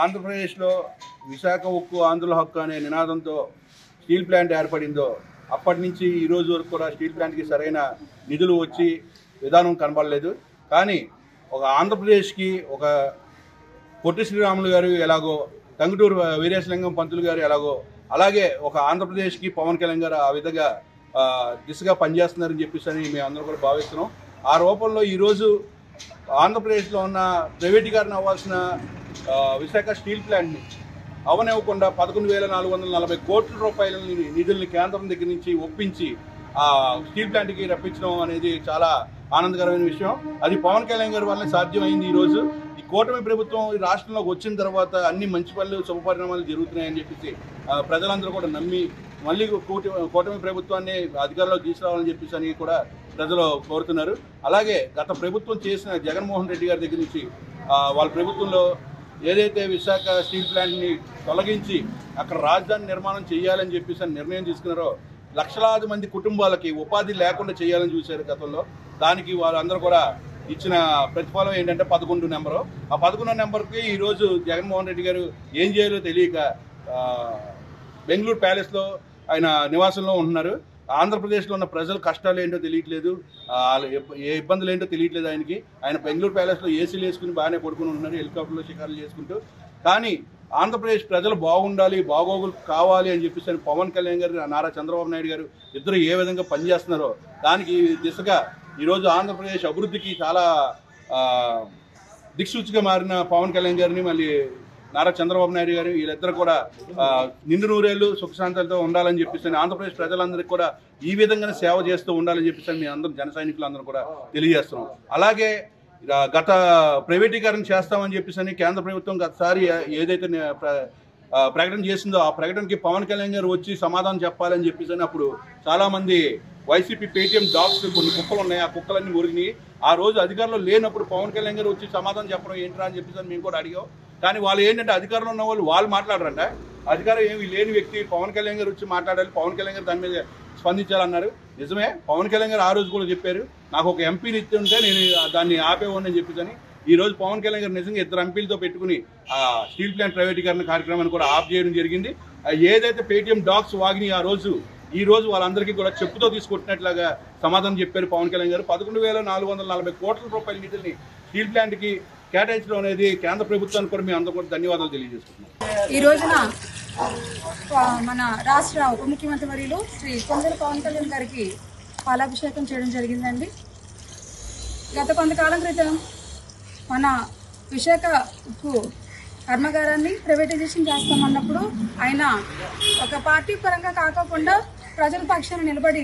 ఆంధ్రప్రదేశ్లో విశాఖ ఉక్కు ఆంధ్రుల హక్కు అనే నినాదంతో స్టీల్ ప్లాంట్ ఏర్పడిందో అప్పటి నుంచి ఈ రోజు వరకు కూడా స్టీల్ ప్లాంట్కి సరైన నిధులు వచ్చి విధానం కనబడలేదు. కానీ ఒక ఆంధ్రప్రదేశ్కి ఒక పొట్టి శ్రీరాములు గారు ఎలాగో, టంగుటూరు వీరేశలింగం పంతులు గారు ఎలాగో, అలాగే ఒక ఆంధ్రప్రదేశ్కి పవన్ కళ్యాణ్ గారు ఆ విధంగా దిశగా పనిచేస్తున్నారని చెప్పేసి మేము అందరం కూడా భావిస్తున్నాం. ఆ రూపంలో ఈరోజు ఆంధ్రప్రదేశ్లో ఉన్న ప్రైవేటీకరణ అవ్వాల్సిన విశాఖ స్టీల్ ప్లాంట్ని అవనివ్వకుండా 11,440 కోట్ల రూపాయల నిధుల్ని కేంద్రం దగ్గర నుంచి ఒప్పించి ఆ స్టీల్ ప్లాంట్కి రప్పించడం అనేది చాలా ఆనందకరమైన విషయం. అది పవన్ కళ్యాణ్ గారి వల్లనే సాధ్యమైంది. ఈరోజు ఈ కూటమి ప్రభుత్వం ఈ రాష్ట్రంలోకి వచ్చిన తర్వాత అన్ని మంచి పనులు, శుభపరిణామాలు జరుగుతున్నాయని చెప్పేసి ప్రజలందరూ కూడా నమ్మి మళ్ళీ కూటమి ప్రభుత్వాన్ని అధికారంలోకి తీసుకురావాలని చెప్పేసి అని కూడా ప్రజలు కోరుతున్నారు. అలాగే గత ప్రభుత్వం చేసిన జగన్మోహన్ రెడ్డి గారి దగ్గర నుంచి వాళ్ళ ప్రభుత్వంలో ఏదైతే విశాఖ స్టీల్ ప్లాంట్ని తొలగించి అక్కడ రాజధాని నిర్మాణం చేయాలని చెప్పేసి నిర్ణయం తీసుకున్నారో లక్షలాది మంది కుటుంబాలకి ఉపాధి లేకుండా చేయాలని చూశారు గతంలో. దానికి వాళ్ళందరూ కూడా ఇచ్చిన ప్రతిఫలం ఏంటంటే 11 నెంబరు. ఆ 11 నెంబర్కి ఈరోజు జగన్మోహన్ రెడ్డి గారు ఏం చేయాలో తెలియక బెంగళూరు ప్యాలెస్లో ఆయన నివాసంలో ఉంటున్నారు. ఆంధ్రప్రదేశ్లో ఉన్న ప్రజల కష్టాలు ఏంటో తెలియట్లేదు, ఏ ఇబ్బందులు ఏంటో తెలియట్లేదు ఆయనకి. ఆయన బెంగళూరు ప్యాలెస్లో ఏసీలు వేసుకుని బాగానే పడుకుని ఉంటున్నారు, హెలికాప్టర్లో షికారులు చేసుకుంటూ. కానీ ఆంధ్రప్రదేశ్ ప్రజలు బాగుండాలి, బాగోగులు కావాలి అని చెప్పేసి పవన్ కళ్యాణ్ గారు, నారా చంద్రబాబు నాయుడు గారు ఇద్దరు ఏ విధంగా పనిచేస్తున్నారో దానికి దిశగా ఈరోజు ఆంధ్రప్రదేశ్ అభివృద్ధికి చాలా దిక్సూచిగా మారిన పవన్ కళ్యాణ్ గారిని మళ్ళీ నారా చంద్రబాబు నాయుడు గారు వీళ్ళిద్దరు కూడా నిండు నూరేళ్ళు సుఖశాంతులతో ఉండాలని చెప్పేసి ఆంధ్రప్రదేశ్ ప్రజలందరికీ కూడా ఈ విధంగానే సేవ చేస్తూ ఉండాలని చెప్పేసి మేము అందరం జన సైనికులందరూ కూడా తెలియజేస్తున్నాం. అలాగే గత ప్రైవేటీకరణ చేస్తామని చెప్పేసి కేంద్ర ప్రభుత్వం గతసారి ఏదైతే ప్రకటన చేసిందో ఆ ప్రకటనకి పవన్ కళ్యాణ్ గారు వచ్చి సమాధానం చెప్పాలని చెప్పేసి అప్పుడు చాలామంది వైసీపీ పేటీఎం డాగ్స్ కొన్ని కుక్కలు ఉన్నాయి, ఆ కుక్కలన్నీ మురిగినాయి. ఆ రోజు అధికారంలో లేనప్పుడు పవన్ కళ్యాణ్ గారు వచ్చి సమాధానం చెప్పడం ఏంట్రా అని చెప్పేసి మేము కూడా అడిగాం. కానీ వాళ్ళు ఏంటంటే అధికారంలో ఉన్న వాళ్ళు మాట్లాడరంట. అధికారం ఏమి లేని వ్యక్తి పవన్ కళ్యాణ్ గారు వచ్చి మాట్లాడాలి, పవన్ కళ్యాణ్ గారు దాని మీద స్పందించాలన్నారు. నిజమే, పవన్ కళ్యాణ్ గారు ఆ రోజు కూడా చెప్పారు, నాకు ఒక ఎంపీని ఇస్తుంటే నేను దాన్ని ఆపేవాడిని అని చెప్పేసి. ఈ రోజు పవన్ కళ్యాణ్ గారు నిజంగా 2 ఎంపీలతో పెట్టుకుని ఆ స్టీల్ ప్లాంట్ ప్రైవేటీకరణ కార్యక్రమాన్ని కూడా ఆఫ్ చేయడం జరిగింది. ఏదైతే పేటీఎం డాగ్స్ వాగినాయి ఆ రోజు, ఈ రోజు వాళ్ళందరికీ కూడా చెప్పుతో తీసుకొట్టినట్లుగా సమాధానం చెప్పారు పవన్ కళ్యాణ్ గారు. 11,440 కోట్ల రూపాయల నిధుల్ని స్టీల్ ప్లాంట్కి కేటాయించడం అనేది కేంద్ర ప్రభుత్వానికి కూడా మేము అందరూ కూడా ధన్యవాదాలు తెలియజేసుకుంటున్నాం. ఈ రోజున మన రాష్ట్ర ఉప ముఖ్యమంత్రి వర్యులు శ్రీ కొండల పవన్ కళ్యాణ్ గారికి పాలాభిషేకం చేయడం జరిగిందండి. గత కొంతకాలం క్రితం మన విశాఖ ఉక్కు కర్మాగారాన్ని ప్రైవేటైజేషన్ చేస్తామన్నప్పుడు ఆయన ఒక పార్టీ పరంగా కాకుండా ప్రజల పక్షాన నిలబడి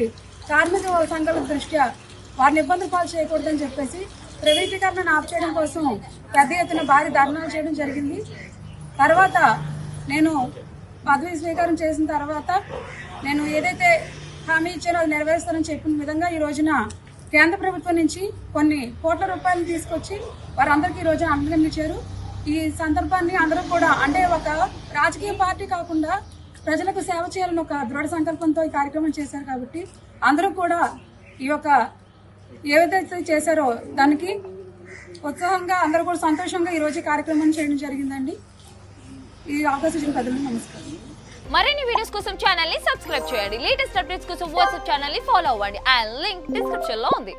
కార్మిక సంఘాల దృష్ట్యా వారిని ఇబ్బందులు పాలు చేయకూడదని చెప్పేసి ప్రైవేటీకరణను ఆఫ్ చేయడం కోసం పెద్ద ఎత్తున భారీ ధర్నాలు చేయడం జరిగింది. తర్వాత నేను పదవి స్వీకారం చేసిన తర్వాత నేను ఏదైతే హామీ ఇచ్చానో అది నెరవేరుస్తానని చెప్పిన విధంగా ఈ రోజున కేంద్ర ప్రభుత్వం నుంచి కొన్ని కోట్ల రూపాయలు తీసుకొచ్చి వారందరికీ ఈ రోజు అభినందించారు. ఈ సందర్భాన్ని అందరూ కూడా అంటే ఒక రాజకీయ పార్టీ కాకుండా ప్రజలకు సేవ చేయాలని ఒక దృఢ సంకల్పంతో ఈ కార్యక్రమం చేశారు. కాబట్టి అందరూ కూడా ఈ యొక్క ఏదైతే చేశారో దానికి ఉత్సాహంగా అందరూ కూడా సంతోషంగా ఈరోజు కార్యక్రమాన్ని చేయడం జరిగిందండి. ఈ అవకాశం ఇచ్చిన పెద్దలకు నమస్కారం. మరిన్ని వీడియోస్ కోసం ఛానల్ ని సబ్స్క్రైబ్ చేయండి. లేటెస్ట్ అప్డేట్స్ కోసం వాట్సాప్ ఛానల్ ని ఫాలో అవ్వండి. ఆ లింక్ డిస్క్రిప్షన్ లో ఉంది.